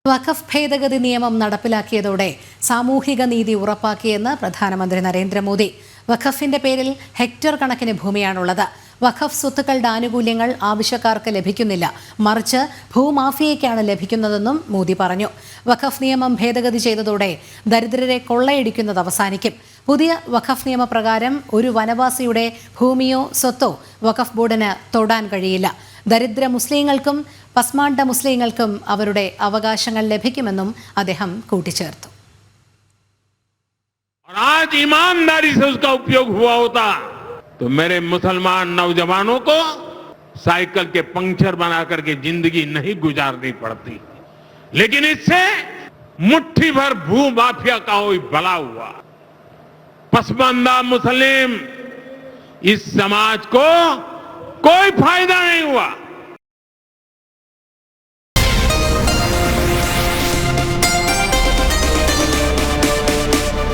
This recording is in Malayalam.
വഖഫ് ഭേദഗതി നിയമം നടപ്പിലാക്കിയതോടെ സാമൂഹിക നീതി ഉറപ്പാക്കിയെന്ന് പ്രധാനമന്ത്രി നരേന്ദ്രമോദി. വഖഫിന്റെ പേരിൽ ഹെക്ടർ കണക്കിന് ഭൂമിയാണുള്ളത്. വഖഫ് സ്വത്തുക്കളുടെ ആനുകൂല്യങ്ങൾ ആവശ്യക്കാർക്ക് ലഭിക്കുന്നില്ല, മറിച്ച് ഭൂമാഫിയയ്ക്കാണ് ലഭിക്കുന്നതെന്നും മോദി പറഞ്ഞു. വഖഫ് നിയമം ഭേദഗതി ചെയ്തതോടെ ദരിദ്രരെ കൊള്ളയടിക്കുന്നത് അവസാനിക്കും. പുതിയ വഖഫ് നിയമപ്രകാരം ഒരു വനവാസിയുടെ ഭൂമിയോ സ്വത്തോ വഖഫ് ബോർഡിന് തൊടാൻ കഴിയില്ല. ദരിദ്ര മുസ്ലിങ്ങൾക്കും പസ്മാണ്ട മുസ്ലിങ്ങൾക്കും അവരുടെ അവകാശങ്ങൾ ലഭിക്കുമെന്നും അദ്ദേഹം കൂട്ടിച്ചേർത്തു. आज ईमानदारी से उसका उपयोग हुआ होता तो मेरे मुसलमान नौजवानों को साइकिल के पंक्चर बना करके जिंदगी नहीं गुजारनी पड़ती, लेकिन इससे मुट्ठी भर भू माफिया का कोई भला हुआ। पसमानदा मुस्लिम इस समाज को कोई फायदा नहीं हुआ।